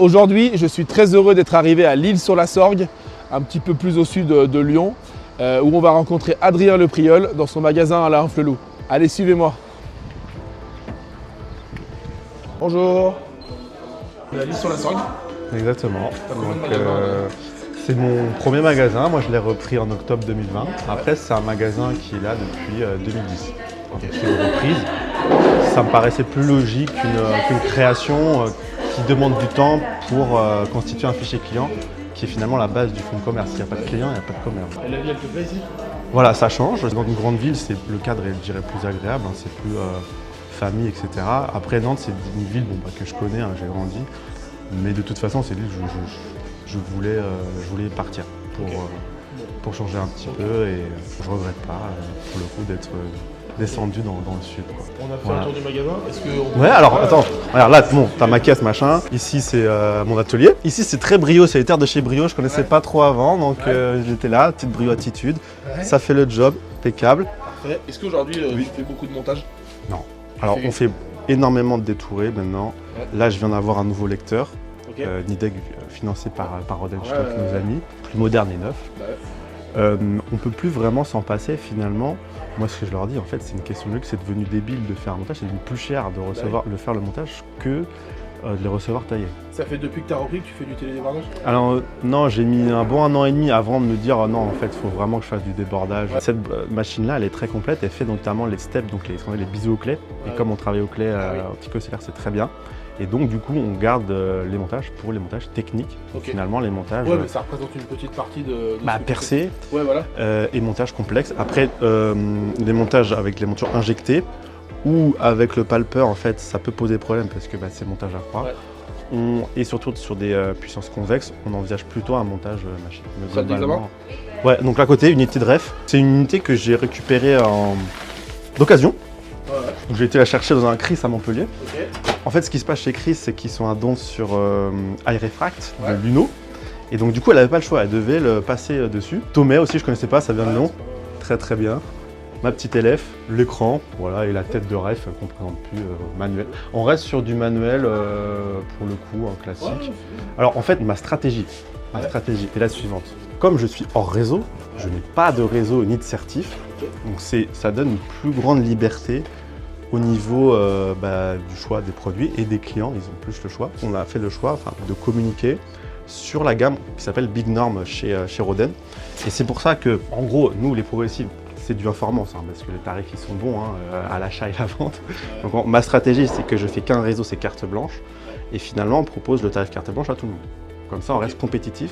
Aujourd'hui, je suis très heureux d'être arrivé à L'Isle-sur-la-Sorgue, un petit peu plus au sud de Lyon, où on va rencontrer Adrien Le Priol dans son magasin à La Honflelou. Allez, suivez-moi. Bonjour. On est à L'Isle-sur-la-Sorgue. Exactement. C'est mon premier magasin. Moi, je l'ai repris en octobre 2020. Après, c'est un magasin qui est là depuis 2010. Donc, c'est une reprise. Ça me paraissait plus logique qu'une création qui demande du temps pour constituer un fichier client, qui est finalement la base du fonds de commerce. S'il n'y a pas de client, il n'y a pas de commerce. Et la vie, elle te plaît ici? Voilà, ça change. Dans une grande ville, le cadre est, je dirais, plus agréable. Hein. C'est plus famille, etc. Après, Nantes, c'est une ville que je connais, hein, j'ai grandi. Mais de toute façon, c'est l'île où je voulais partir pour changer un petit peu. Et je ne regrette pas, pour le coup, d'être descendu dans le sud. Quoi. On a fait un tour du magasin. Est-ce que Ouais, alors attends, regarde là, bon, t'as ma caisse, machin. Ici, c'est mon atelier. Ici, c'est très brio, c'est les terres de chez Brio. Je connaissais pas trop avant, donc j'étais là, petite brio attitude. Ouais. Ça fait le job, impeccable. Parfait. Est-ce qu'aujourd'hui, tu fais beaucoup de montage? Non. Alors, on fait énormément de détourés maintenant. Ouais. Là, je viens d'avoir un nouveau lecteur. Okay. Nidec, financé par Rodenstock, nos amis. Plus moderne et neuf. Ouais. On peut plus vraiment s'en passer finalement. Moi, ce que je leur dis, en fait, c'est une question de luxe. C'est devenu débile de faire un montage. C'est devenu plus cher de faire le montage que de les recevoir taillés. Ça fait depuis que tu as repris que tu fais du télédébardage? Alors, non, j'ai mis un bon 1 an et demi avant de me dire non, en fait, il faut vraiment que je fasse du débordage. Ouais. Cette machine-là, elle est très complète. Elle fait notamment les steps, donc les biseaux au clé. Et comme on travaille au clé optico-cellulaire, c'est très bien. Et donc, du coup, on garde les montages pour les montages techniques. Okay. Finalement, les montages. Ouais, mais ça représente une petite partie de percé. Ouais, voilà. Et montage complexe. Après, les montages avec les montures injectées ou avec le palpeur, en fait, ça peut poser problème parce que c'est montage à froid. Ouais. Et surtout sur des puissances convexes, on envisage plutôt un montage machine. Salle d'examen. Ouais, donc là, côté, unité de ref. C'est une unité que j'ai récupérée d'occasion. Ouais. Donc j'ai été la chercher dans un CRIS à Montpellier. Okay. En fait, ce qui se passe chez CRIS, c'est qu'ils sont un don sur iRefract de Luno. Et donc, du coup, elle n'avait pas le choix, elle devait le passer dessus. Tomei aussi, je ne connaissais pas, ça vient de Lyon. Très très bien. Ma petite LF, l'écran, voilà, et la tête de ref qu'on ne présente plus manuel. On reste sur du manuel pour le coup, un classique. Ouais. Alors, en fait, ma stratégie est la suivante. Comme je suis hors réseau, je n'ai pas de réseau ni de certif. Donc, ça donne une plus grande liberté au niveau du choix des produits et des clients, ils ont plus le choix. On a fait le choix de communiquer sur la gamme qui s'appelle Big Norm chez Roden. Et c'est pour ça que, en gros, nous, les progressifs, c'est du informace, parce que les tarifs, ils sont bons à l'achat et la vente. Donc, ma stratégie, c'est que je fais qu'un réseau, c'est carte blanche. Et finalement, on propose le tarif carte blanche à tout le monde. Comme ça, on reste compétitif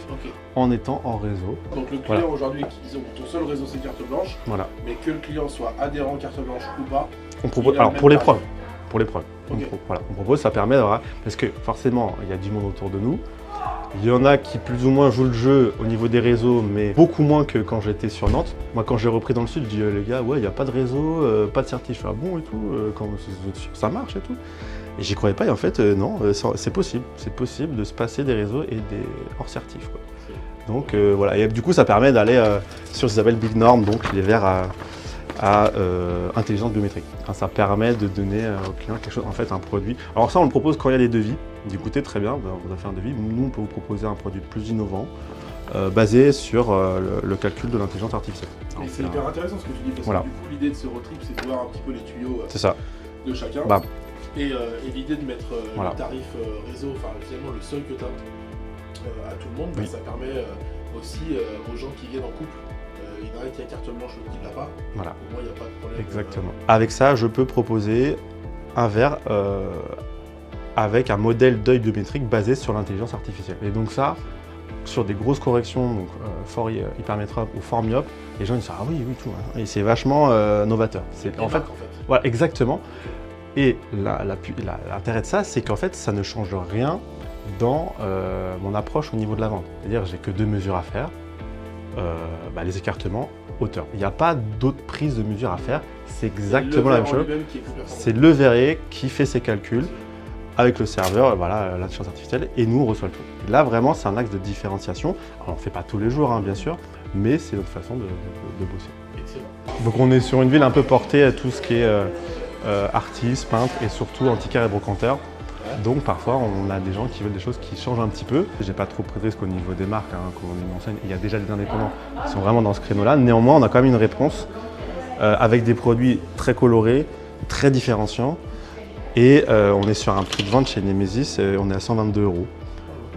en étant en réseau. Donc, le client aujourd'hui, disons que ton seul réseau, c'est carte blanche. Voilà. Mais que le client soit adhérent carte blanche ou pas. On propose, alors pour l'épreuve, on propose, ça permet d'avoir, parce que forcément il y a du monde autour de nous, il y en a qui plus ou moins jouent le jeu au niveau des réseaux, mais beaucoup moins que quand j'étais sur Nantes. Moi quand j'ai repris dans le sud, je dis les gars, ouais il n'y a pas de réseau, pas de certif, je fais bon et tout, ça marche et tout. Et j'y croyais pas et en fait non, c'est possible de se passer des réseaux et des hors certif. Quoi. Donc voilà, et du coup ça permet d'aller sur ce qu'ils appellent Big Norm, donc les verres à intelligence biométrique. Ça permet de donner au client quelque chose, en fait un produit. Alors ça on le propose quand il y a des devis. Écoutez, très bien, on a fait un devis. Nous on peut vous proposer un produit plus innovant, basé sur le calcul de l'intelligence artificielle. C'est hyper intéressant ce que tu dis, parce que du coup l'idée de ce road trip c'est de voir un petit peu les tuyaux de chacun. Et l'idée de mettre le tarif réseau, finalement le seul que tu as à tout le monde, ça permet aussi aux gens qui viennent en couple. Il y en a qui a carte blanche, l'autre qui ne l'a pas. Voilà. Pour moi, il n'y a pas de problème. Exactement. Avec ça, je peux proposer un verre avec un modèle d'œil biométrique basé sur l'intelligence artificielle. Et donc ça, sur des grosses corrections, donc fort hypermétrope ou fort myope, les gens disent ah oui, tout. Hein. Et c'est vachement novateur. En fait, voilà, exactement. Et l'intérêt de ça, c'est qu'en fait, ça ne change rien dans mon approche au niveau de la vente. C'est-à-dire, j'ai que 2 mesures à faire. Les écartements, hauteur. Il n'y a pas d'autres prises de mesure à faire, c'est exactement la même chose. C'est le verrier qui fait ses calculs avec le serveur, l'intelligence artificielle, et nous on reçoit le tout. Et là vraiment c'est un axe de différenciation. Alors, on ne fait pas tous les jours bien sûr, mais c'est notre façon de bosser. Excellent. Donc on est sur une ville un peu portée à tout ce qui est artiste, peintre et surtout antiquaire et brocanteur. Donc parfois on a des gens qui veulent des choses qui changent un petit peu. J'ai pas trop pris de risque au niveau des marques, quand on est une enseigne. Il y a déjà des indépendants qui sont vraiment dans ce créneau-là. Néanmoins, on a quand même une réponse avec des produits très colorés, très différenciants. Et on est sur un prix de vente chez Nemesis, on est à 122 €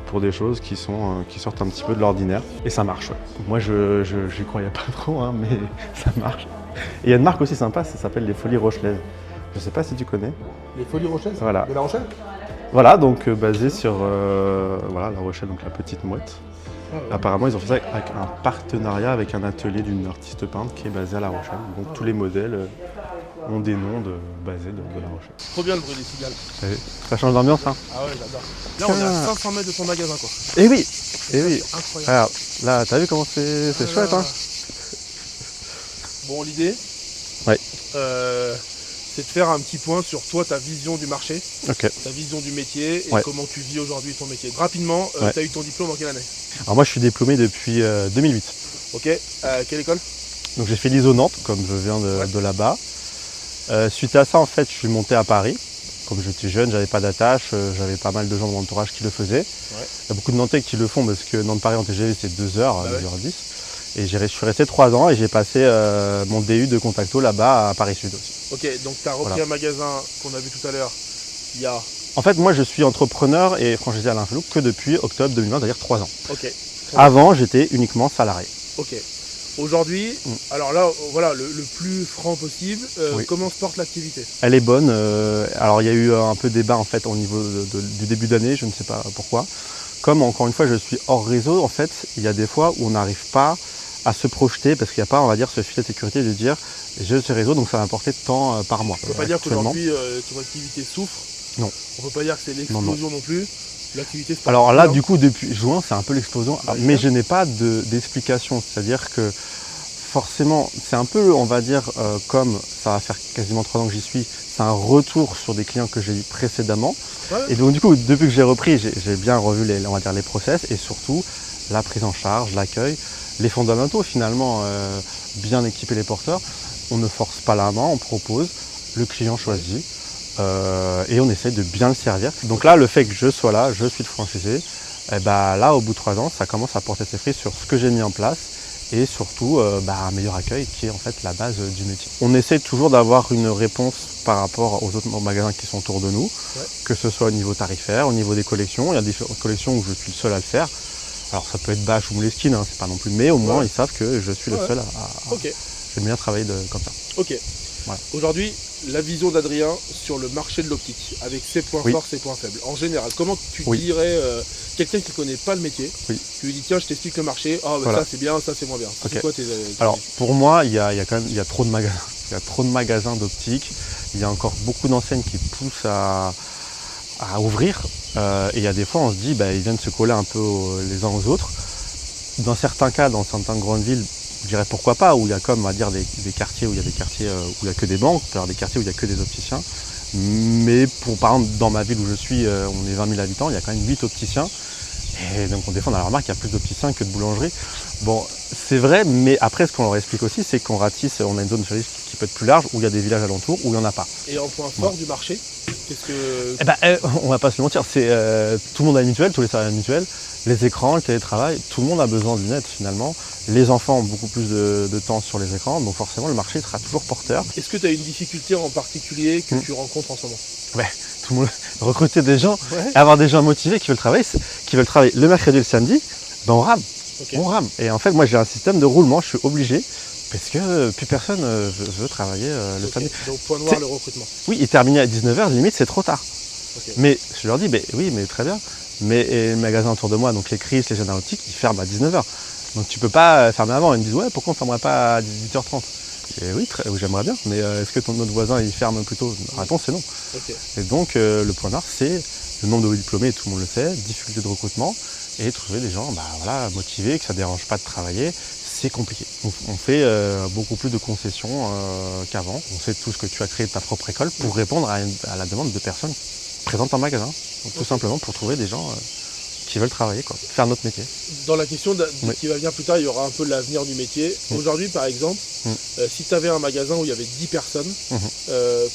pour des choses qui sortent un petit peu de l'ordinaire. Et ça marche. Ouais. Moi, je n'y croyais pas trop, mais ça marche. Et il y a une marque aussi sympa, ça s'appelle les Folies Rochelaises. Je ne sais pas si tu connais. Les Folies Rochelaises ? Voilà. De La Rochelle ? Voilà, donc basé sur La Rochelle, donc la petite mouette. Ah ouais. Apparemment, ils ont fait ça avec un partenariat avec un atelier d'une artiste peintre qui est basée à La Rochelle. Donc tous les modèles ont des noms basés de La Rochelle. Trop bien le bruit des cigales. Ça change d'ambiance, hein. Ah ouais, j'adore. Là, on est à 500 mètres de ton magasin, quoi. Eh oui, eh oui. Incroyable. Alors, là, t'as vu comment c'est chouette, hein. Bon, l'idée, ouais. C'est de faire un petit point sur toi, ta vision du marché, ta vision du métier et comment tu vis aujourd'hui ton métier. Rapidement, tu as eu ton diplôme en quelle année? Alors moi, je suis diplômé depuis 2008. Ok, quelle école? Donc j'ai fait l'ISO Nantes, comme je viens de là-bas. Suite à ça, en fait, je suis monté à Paris. Comme j'étais jeune, j'avais pas d'attache, j'avais pas mal de gens de mon entourage qui le faisaient. Il y a beaucoup de Nantais qui le font parce que Nantes-Paris en TGV, c'est 2 heures, 2h10. Et je suis resté 3 ans et j'ai passé mon DU de Contacto là-bas à Paris Sud aussi. Ok, donc tu as repris un magasin qu'on a vu tout à l'heure il y a... En fait, moi je suis entrepreneur et franchisé à Alain Flou que depuis octobre 2020, c'est-à-dire 3 ans. Ok. Avant, j'étais uniquement salarié. Ok. Aujourd'hui, alors là, voilà, le plus franc possible, comment se porte l'activité? Elle est bonne. Alors il y a eu un peu débat en fait au niveau du début d'année, je ne sais pas pourquoi. Comme encore une fois, je suis hors réseau, en fait, il y a des fois où on n'arrive pas à se projeter parce qu'il n'y a pas, on va dire, ce filet de sécurité de dire j'ai ce réseau donc ça va m'apporter tant par mois. On ne peut pas dire qu'aujourd'hui ton activité souffre. Non. On ne peut pas dire que c'est l'explosion non plus. L'activité se Alors là, du coup, depuis juin, c'est un peu l'explosion, mais je n'ai pas d'explication. C'est-à-dire que forcément, c'est un peu, on va dire, comme ça va faire quasiment 3 ans que j'y suis, c'est un retour sur des clients que j'ai eu précédemment. Ouais. Et donc du coup, depuis que j'ai repris, j'ai bien revu les process et surtout la prise en charge, l'accueil, les fondamentaux finalement, bien équiper les porteurs. On ne force pas la main, on propose, le client choisit et on essaie de bien le servir. Donc là, le fait que je sois là, je suis le franchisé, et là au bout de 3 ans, ça commence à porter ses fruits sur ce que j'ai mis en place. Et surtout un meilleur accueil qui est en fait la base du métier. On essaie toujours d'avoir une réponse par rapport aux autres magasins qui sont autour de nous, que ce soit au niveau tarifaire, au niveau des collections. Il y a différentes collections où je suis le seul à le faire. Alors ça peut être Bâche ou Moleskine, c'est pas non plus, mais au moins ils savent que je suis le seul à j'aime bien travailler comme ça. Ok. Voilà. Aujourd'hui, la vision d'Adrien sur le marché de l'optique, avec ses points forts, ses points faibles. En général, comment tu dirais quelqu'un qui ne connaît pas le métier, tu lui dis tiens, je t'explique le marché, ça c'est bien, ça c'est moins bien. C'est quoi tes Alors pour moi, il y a trop de magasins. Il y a trop de magasins d'optique. Il y a encore beaucoup d'enseignes qui poussent à ouvrir. Et il y a des fois, on se dit, ils viennent se coller un peu les uns aux autres. Dans certains cas, dans certaines grandes villes, je dirais pourquoi pas, où il y a comme on va dire des quartiers où il y a des quartiers où il n'y a que des banques, il peut y avoir des quartiers où il n'y a que des opticiens. Mais par exemple, dans ma ville où je suis, on est 20 000 habitants, il y a quand même 8 opticiens. Et donc on défend, on a la remarque qu'il y a plus d'opticiens que de boulangeries. Bon, c'est vrai, mais après ce qu'on leur explique aussi, c'est qu'on ratisse, on a une zone de service qui peut être plus large, où il y a des villages alentours, où il n'y en a pas. Et en point fort du marché, qu'est-ce que... on va pas se le mentir, c'est tout le monde a une mutuelle, tous les salariés ont une mutuelle, les écrans, le télétravail, tout le monde a besoin du net finalement. Les enfants ont beaucoup plus de temps sur les écrans, donc forcément le marché sera toujours porteur. Est-ce que tu as une difficulté en particulier que tu rencontres en ce moment? Ouais, tout le monde, recruter des gens, avoir des gens motivés qui veulent travailler le mercredi et le samedi, on rame. On rame. Et en fait, moi j'ai un système de roulement, je suis obligé, parce que plus personne veut travailler le samedi. Donc point noir, le recrutement. Oui, et terminer à 19h, limite c'est trop tard. Mais je leur dis, oui, mais très bien. Mais les magasins autour de moi, donc les Chris, les Général Optique, ils ferment à 19h. Donc tu peux pas fermer avant. Ils me disent, ouais, pourquoi on ne fermerait pas à 18h30? Et oui, j'aimerais bien, mais est-ce que notre voisin il ferme plus tôt? La réponse c'est non. Et donc le point noir, c'est le nombre de diplômés, tout le monde le sait, difficulté de recrutement, et trouver des gens motivés, que ça ne dérange pas de travailler, c'est compliqué. On fait beaucoup plus de concessions qu'avant. On sait tous que tu as créé ta propre école pour répondre à la demande de personnes présentes en magasin. Donc, tout simplement pour trouver des gens qui veulent travailler, quoi, faire notre métier. Dans la question qui va venir plus tard, il y aura un peu l'avenir du métier. Aujourd'hui, par exemple, si tu avais un magasin où il y avait 10 personnes,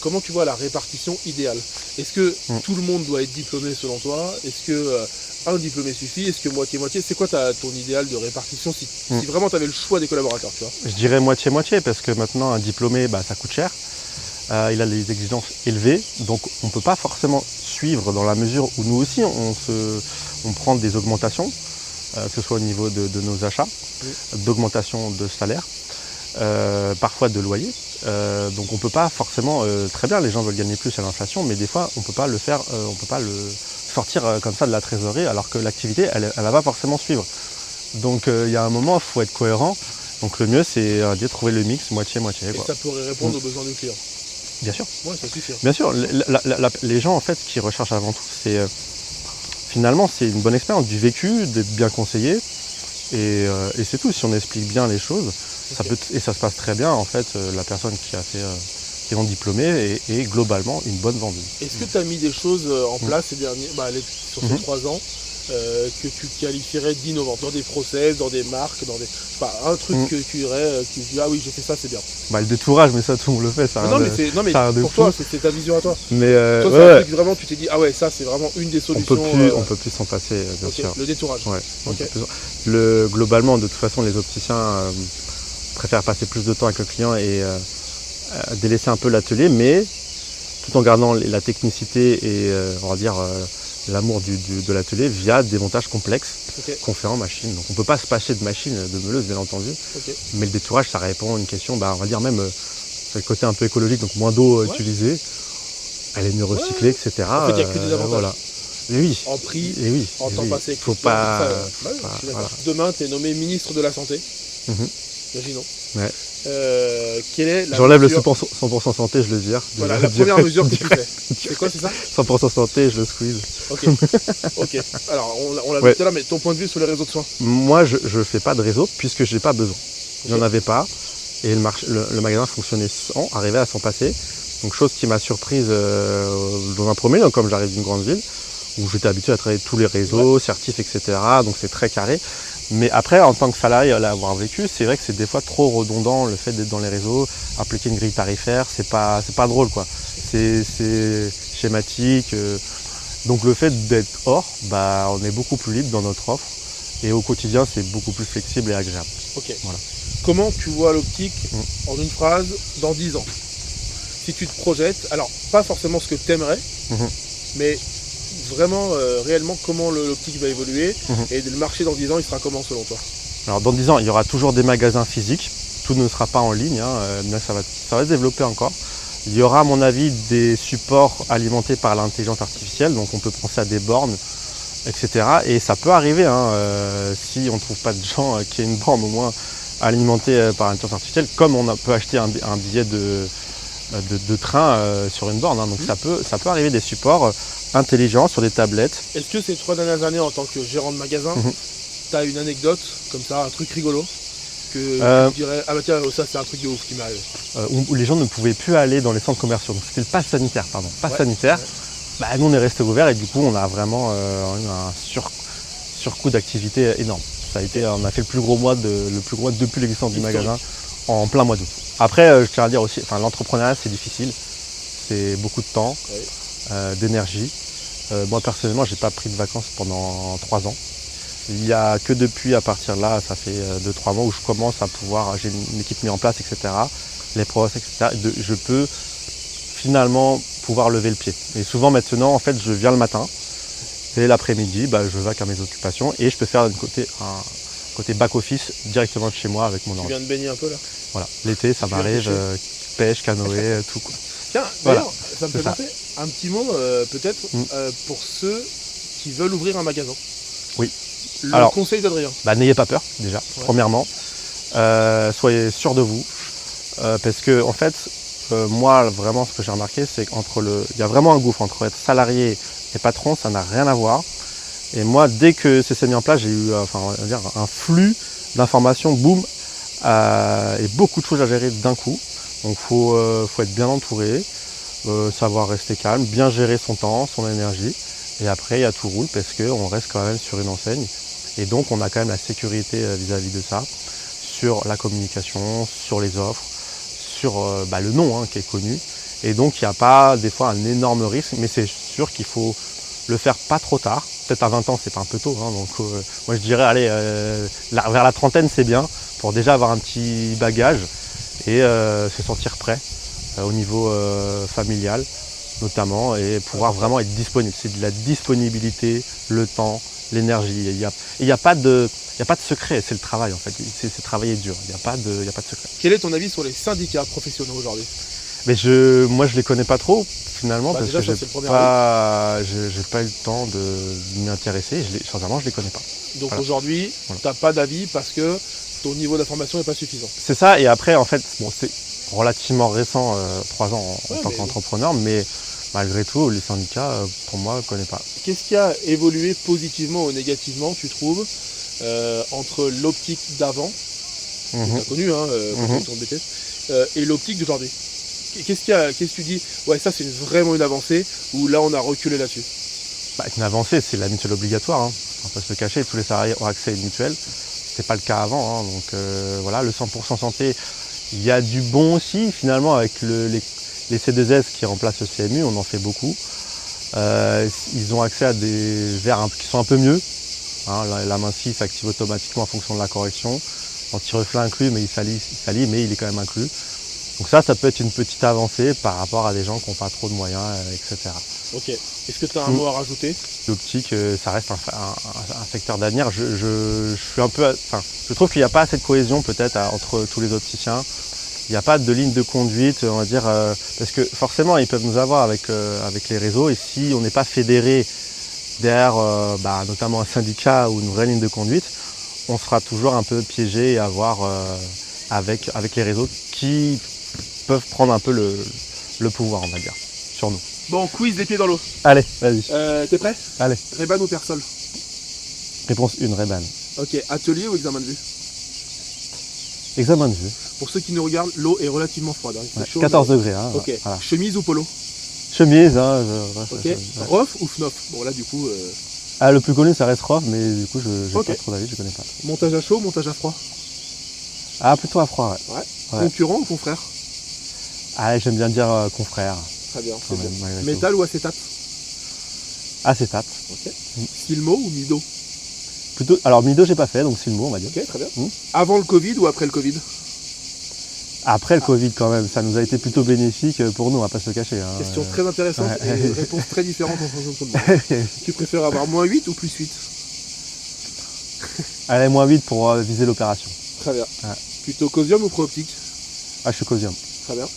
comment tu vois la répartition idéale? Est-ce que tout le monde doit être diplômé selon toi? Est-ce que un diplômé suffit? Est-ce que moitié-moitié? C'est quoi ton idéal de répartition si vraiment tu avais le choix des collaborateurs, tu vois? Je dirais moitié-moitié, parce que maintenant, un diplômé, ça coûte cher. Il a des exigences élevées, donc on ne peut pas forcément suivre dans la mesure où nous aussi on prend des augmentations, que ce soit au niveau de nos achats, d'augmentation de salaire, parfois de loyer. Donc on ne peut pas forcément, très bien les gens veulent gagner plus à l'inflation, mais des fois on ne peut pas le faire, on peut pas le sortir comme ça de la trésorerie alors que l'activité elle va pas forcément suivre. Donc il y a un moment, il faut être cohérent. Donc le mieux c'est de trouver le mix moitié-moitié. Et ça pourrait répondre aux besoins du client. Bien sûr. Ouais, ça suffit. Bien sûr, les gens en fait ce qu'ils recherchent avant tout, c'est finalement c'est une bonne expérience, du vécu, d'être bien conseillé, et c'est tout. Si on explique bien les choses, et ça se passe très bien en fait. La personne qui est non diplômée est globalement une bonne vendeuse. Est-ce que tu as mis des choses en place ces derniers, sur ces 3 ans que tu qualifierais d'innovants, dans des process, dans des marques, dans des. Un truc que tu dirais, tu dis ah oui j'ai fait ça, c'est bien. Le détourage, mais ça tout le monde le fait, ça. Mais pour toi, c'est ta vision à toi. Mais toi, c'est un truc vraiment, tu t'es dit ah ouais ça c'est vraiment une des solutions. On peut plus s'en passer, bien sûr. Le détourage. Ouais. Globalement, de toute façon, les opticiens préfèrent passer plus de temps avec le client et délaisser un peu l'atelier, mais tout en gardant la technicité et on va dire l'amour de l'atelier via des montages complexes qu'on fait en machine. Donc on ne peut pas se passer de machine de meuleuse, bien entendu, mais le détourage, ça répond à une question, on va dire même c'est le côté un peu écologique, donc moins d'eau utilisée, elle est mieux recyclée, etc. En fait, il n'y a que des avantages. Voilà. Et oui. En prix, en temps passé avec faut pas. Voilà. Demain, tu es nommé ministre de la Santé. Imaginons. Ouais. Quelle est la J'enlève mesure... le 100% santé, je le vire. Voilà, la première mesure que tu fais. C'est quoi, c'est ça? 100% santé, je le squeeze. Ok. Alors, on l'a vu tout à l'heure, mais ton point de vue sur les réseaux de soins? Moi, je ne fais pas de réseau puisque je n'ai pas besoin. Je n'en avais pas. Et le magasin fonctionnait sans, arrivait à s'en passer. Donc, chose qui m'a surprise dans un premier lieu, comme j'arrive d'une grande ville, où j'étais habitué à travailler tous les réseaux, certifs, etc. Donc, c'est très carré. Mais après, en tant que salarié, à l'avoir vécu, c'est vrai que c'est des fois trop redondant le fait d'être dans les réseaux, appliquer une grille tarifaire, c'est pas drôle quoi. C'est schématique. Donc le fait d'être hors, on est beaucoup plus libre dans notre offre et au quotidien c'est beaucoup plus flexible et agréable. Ok. Voilà. Comment tu vois l'optique en une phrase dans 10 ans? Si tu te projettes, alors pas forcément ce que tu aimerais, mais vraiment, réellement, comment l'optique va évoluer et le marché dans 10 ans, il sera comment selon toi? Alors dans 10 ans, il y aura toujours des magasins physiques, tout ne sera pas en ligne, mais ça va se développer encore. Il y aura à mon avis des supports alimentés par l'intelligence artificielle, donc on peut penser à des bornes, etc. Et ça peut arriver, si on ne trouve pas de gens qui aient une borne au moins alimentée par l'intelligence artificielle, comme on peut acheter un billet de train sur une borne. Donc ça peut arriver des supports intelligents sur des tablettes. Est-ce que ces 3 dernières années en tant que gérant de magasin, tu as une anecdote comme ça, un truc rigolo que tu dirais ah bah tiens ça c'est un truc de ouf qui m'est arrivé, où les gens ne pouvaient plus aller dans les centres commerciaux, donc c'était le pass sanitaire, sanitaire. Nous on est resté ouvert et du coup on a vraiment eu un surcoût d'activité énorme. Ça a été, on a fait le plus gros mois depuis l'existence du magasin en plein mois d'août. Après je tiens à dire aussi, l'entrepreneuriat c'est difficile, c'est beaucoup de temps, d'énergie. Moi personnellement j'ai pas pris de vacances pendant 3 ans. Il n'y a que depuis, à partir de là, ça fait 2-3 mois où je commence à pouvoir, j'ai une équipe mise en place, etc. Les process, etc. Je peux finalement pouvoir lever le pied. Et souvent maintenant, en fait, je viens le matin et l'après-midi, je vais à mes occupations et je peux faire un côté back-office directement de chez moi avec mon ordi. Tu viens de baigner un peu là? Voilà, l'été, ça m'arrive, pêche, canoë, tout quoi. Tiens, d'ailleurs, ça me fait penser un petit mot peut-être pour ceux qui veulent ouvrir un magasin. Oui. Le conseil d'Adrien. N'ayez pas peur déjà, premièrement. Soyez sûr de vous. Parce que en fait, moi vraiment ce que j'ai remarqué, c'est il y a vraiment un gouffre entre être salarié et patron, ça n'a rien à voir. Et moi, dès que c'est mis en place, j'ai eu un flux d'informations, boum, et beaucoup de choses à gérer d'un coup. Donc faut être bien entouré, savoir rester calme, bien gérer son temps, son énergie. Et après, il y a tout roule parce qu'on reste quand même sur une enseigne. Et donc, on a quand même la sécurité vis-à-vis de ça, sur la communication, sur les offres, sur le nom qui est connu. Et donc, il n'y a pas des fois un énorme risque, mais c'est sûr qu'il faut le faire pas trop tard. Peut-être à 20 ans, c'est pas un peu tôt. Donc, moi, je dirais, allez, vers la trentaine, c'est bien, pour déjà avoir un petit bagage et se sentir prêt au niveau familial, notamment, et pouvoir vraiment être disponible. C'est de la disponibilité, le temps, l'énergie. Il n'y a pas de secret, c'est le travail en fait. C'est travailler dur, il n'y a pas de secret. Quel est ton avis sur les syndicats professionnels aujourd'hui? Mais moi je les connais pas trop finalement parce que j'ai pas eu le temps de m'y intéresser. Sincèrement, je les connais pas. Donc aujourd'hui, tu n'as pas d'avis parce que ton niveau d'information n'est pas suffisant. C'est ça, et après en fait, c'est relativement récent, 3 ans en tant qu'entrepreneur, mais malgré tout, les syndicats, pour moi, je ne connais pas. Qu'est-ce qui a évolué positivement ou négativement, tu trouves, entre l'optique d'avant, que tu as connu, quand tu BTS, et l'optique d'aujourd'hui? Qu'est-ce que tu dis, ouais, ça c'est vraiment une avancée, ou là on a reculé là-dessus? Une avancée, c'est la mutuelle obligatoire. On ne va pas se le cacher, tous les salariés ont accès à une mutuelle. Ce n'était pas le cas avant. Donc voilà, le 100% santé, il y a du bon aussi, finalement, avec les C2S qui remplacent le CMU, on en fait beaucoup. Ils ont accès à des verres qui sont un peu mieux. La main 6 s'active automatiquement en fonction de la correction. Anti-reflets inclus, mais il salit, mais il est quand même inclus. Donc ça peut être une petite avancée par rapport à des gens qui n'ont pas trop de moyens, etc. Ok. Est-ce que tu as un mot à rajouter? L'optique, ça reste un secteur d'avenir. Je suis un peu, je trouve qu'il n'y a pas assez de cohésion peut-être entre tous les opticiens. Il n'y a pas de ligne de conduite, on va dire, parce que forcément ils peuvent nous avoir avec les réseaux, et si on n'est pas fédéré derrière notamment un syndicat ou une vraie ligne de conduite, on sera toujours un peu piégé et à voir avec les réseaux qui peuvent prendre un peu le pouvoir, on va dire, sur nous. Bon, quiz des pieds dans l'eau. Allez, vas-y. T'es prêt? Allez. Ray-Ban ou Persol? Réponse 1, Ray-Ban. Ok, atelier ou examen de vue? Examen de vue. Pour ceux qui nous regardent, l'eau est relativement froide. Chaud, 14 degrés. Ok, voilà. Chemise ou polo? Chemise. Ok, Rof ou Fnof? Bon là du coup... le plus connu ça reste Rof, mais du coup je n'ai pas trop d'avis, je connais pas. Montage à chaud, montage à froid? Plutôt à froid, ouais. Concurrent ou confrère? J'aime bien dire confrère. Très bien, c'est bien. Métal ou acétate? Acétate. Ok. Silmo ou Mido? Alors Mido j'ai pas fait, donc Silmo on va dire. Ok, très bien. Avant le Covid ou après le Covid? Après le Covid quand même, ça nous a été plutôt bénéfique pour nous, on va pas se le cacher. Question très intéressante et réponse très différente en fonction de tout le monde. Tu préfères avoir moins 8 ou plus 8? Allez, moins 8 pour viser l'opération. Très bien. Plutôt Cosium ou Pro-Optique? Je suis Cosium. Très bien.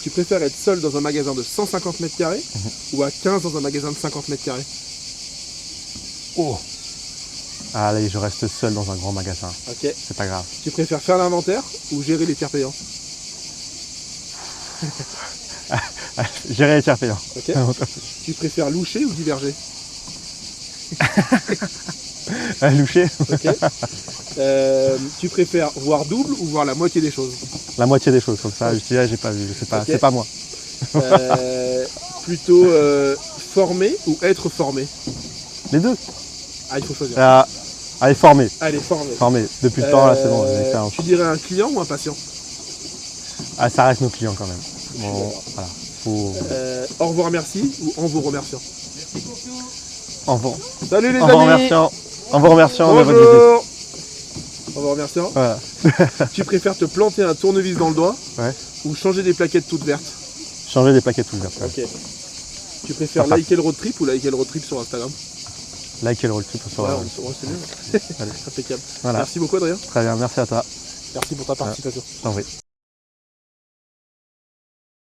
Tu préfères être seul dans un magasin de 150 m² ou à 15 dans un magasin de 50 m²? Oh. Allez, je reste seul dans un grand magasin. Ok. C'est pas grave. Tu préfères faire l'inventaire ou gérer les tiers payants? Gérer les tiers payants. Ok. Tu préfères loucher ou diverger? Loucher. Ok. Tu préfères voir double ou voir la moitié des choses? La moitié des choses, comme ça, je dirais, j'ai pas vu, je sais pas, c'est pas moi. Plutôt former ou être formé? Les deux. Il faut choisir. Allez, formé. Allez, formé. Formé. Depuis le temps, là, c'est bon, j'ai l'expérience. Tu dirais un client ou un patient? Ça reste nos clients quand même. Bon, voilà. Au revoir, merci ou en vous remerciant? Au revoir. Salut les amis. En vous remerciant de votre visite. En vous remerciant. Voilà. Tu préfères te planter un tournevis dans le doigt ou changer des plaquettes toutes vertes? Changer des plaquettes toutes vertes. Ok. Tu préfères liker le road trip ou liker le road trip sur Instagram? Liker le road trip sur Instagram. C'est bien. Impeccable. Voilà. Merci beaucoup Adrien. Très bien, merci à toi. Merci pour ta participation. Je t'en prie.